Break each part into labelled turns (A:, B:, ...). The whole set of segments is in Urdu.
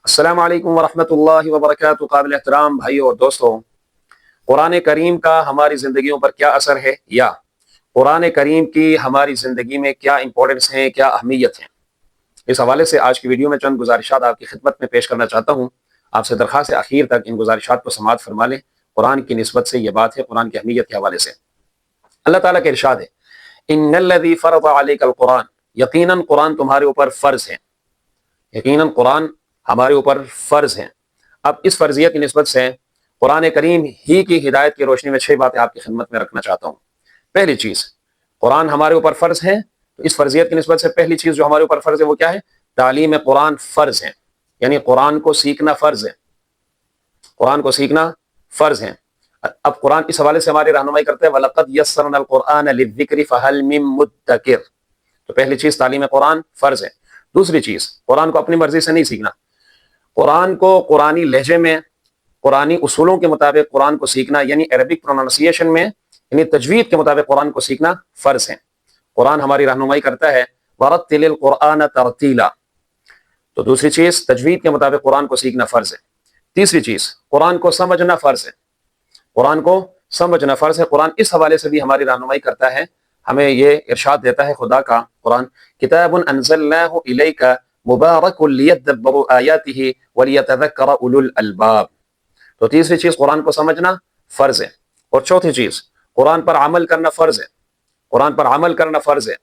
A: السلام علیکم ورحمۃ اللہ وبرکاتہ۔ قابل احترام بھائیوں اور دوستوں، قرآن کریم کا ہماری زندگیوں پر کیا اثر ہے، یا قرآن کریم کی ہماری زندگی میں کیا امپورٹنس ہے، کیا اہمیت ہے، اس حوالے سے آج کی ویڈیو میں چند گزارشات آپ کی خدمت میں پیش کرنا چاہتا ہوں۔ آپ سے درخواست ہے آخر تک ان گزارشات کو سماعت فرما لیں۔ قرآن کی نسبت سے یہ بات ہے، قرآن کی اہمیت کے حوالے سے اللہ تعالیٰ کے ارشاد ہے، ان الذی فرض علیک القرآن، یقیناً قرآن تمہارے اوپر فرض ہے، یقیناً قرآن ہمارے اوپر فرض ہے۔ اب اس فرضیت کی نسبت سے قرآن کریم ہی کی ہدایت کی روشنی میں 6 باتیں آپ کی خدمت میں رکھنا چاہتا ہوں۔ پہلی چیز، قرآن ہمارے اوپر فرض ہے، تو اس فرضیت کی نسبت سے پہلی چیز جو ہمارے اوپر فرض ہے وہ کیا ہے؟ تعلیم قرآن فرض ہے، یعنی قرآن کو سیکھنا فرض ہے، قرآن کو سیکھنا فرض ہے۔ اب قرآن اس حوالے سے ہماری رہنمائی کرتے ہیں، وَلَقَدْ يَسَّرْنَا الْقُرْآنَ لِلذِّكْرِ فَهَلْ مِن مُدَّكِرٍ، تو پہلی چیز تعلیم قرآن فرض ہے۔ دوسری چیز، قرآن کو اپنی مرضی سے نہیں سیکھنا، قرآن کو قرآنی لہجے میں، قرآنی اصولوں کے مطابق قرآن کو سیکھنا، یعنی عربک پروننسیشن میں، یعنی تجوید کے مطابق قرآن کو سیکھنا فرض ہے۔ قرآن ہماری رہنمائی کرتا ہے وَرَتِّلِ الْقُرْآنَ تَرْتِيلًا، تو دوسری چیز تجوید کے مطابق قرآن کو سیکھنا فرض ہے۔ تیسری چیز، قرآن کو سمجھنا فرض ہے، قرآن کو سمجھنا فرض ہے۔ قرآن اس حوالے سے بھی ہماری رہنمائی کرتا ہے، ہمیں یہ ارشاد دیتا ہے خدا کا قرآن، کتاب انزلناہ الیک مبارک لیدبروا آیاتہ ولیتذکر اولو الالباب، تو تیسری چیز قرآن کو سمجھنا فرض ہے۔ اور چوتھی چیز، قرآن پر عمل کرنا فرض ہے، قرآن پر عمل کرنا فرض ہے۔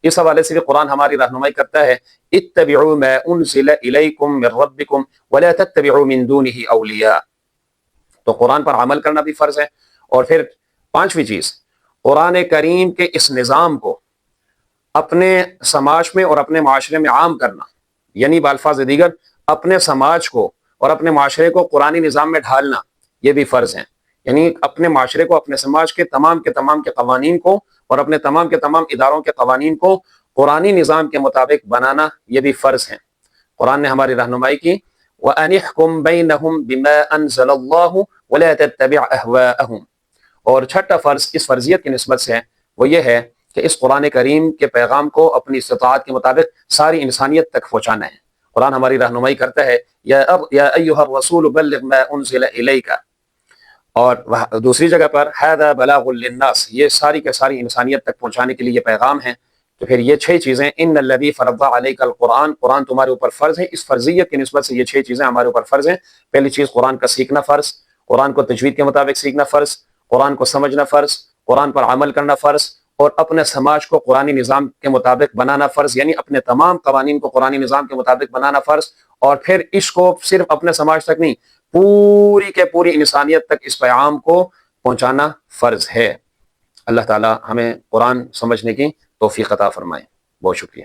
A: اس حوالے سے بھی قرآن ہماری رہنمائی کرتا ہے، اتبعوا ما انزل الیکم من ربکم ولا تتبعوا من دونہ اولیاء، تو قرآن پر عمل کرنا بھی فرض ہے۔ اور پھر پانچویں چیز، قرآن کریم کے اس نظام کو اپنے سماج میں اور اپنے معاشرے میں عام کرنا، یعنی بالفاظ دیگر اپنے سماج کو اور اپنے معاشرے کو قرآنی نظام میں ڈھالنا، یہ بھی فرض ہے، یعنی اپنے معاشرے کو، اپنے سماج کے تمام کے قوانین کو اور اپنے تمام کے تمام اداروں کے قوانین کو قرآنی نظام کے مطابق بنانا، یہ بھی فرض ہے۔ قرآن نے ہماری رہنمائی کی، وَأَنِحْكُمْ بَيْنَهُمْ بِمَا أَنزَلَ اللَّهُ وَلَا تَتَّبِعْ أَهْوَاءَهُمْ، اور چھٹا فرض اس فرضیت کی نسبت سے وہ یہ ہے کہ اس قرآن کریم کے پیغام کو اپنی استطاعت کے مطابق ساری انسانیت تک پہنچانا ہے۔ قرآن ہماری رہنمائی کرتا ہے، یا ایھا الرسول بلغ ما انزل الیک، اور دوسری جگہ پر ھذا بلاغ للناس، یہ ساری کے ساری انسانیت تک پہنچانے کے لیے یہ پیغام ہے۔ تو پھر یہ 6 چیزیں، ان الذی فرض علیک القرآن، قرآن تمہارے اوپر فرض ہے، اس فرضیت کی نسبت سے یہ 6 چیزیں ہمارے اوپر فرض ہیں۔ پہلی چیز، قرآن کا سیکھنا فرض، قرآن کو تجوید کے مطابق سیکھنا فرض، قرآن کو سمجھنا فرض، قرآن پر عمل کرنا فرض، اور اپنے سماج کو قرآنی نظام کے مطابق بنانا فرض، یعنی اپنے تمام قوانین کو قرآنی نظام کے مطابق بنانا فرض۔ اور پھر اس کو صرف اپنے سماج تک نہیں، پوری کے پوری انسانیت تک اس پیغام کو پہنچانا فرض ہے۔ اللہ تعالی ہمیں قرآن سمجھنے کی توفیق عطا فرمائے۔ بہت شکریہ۔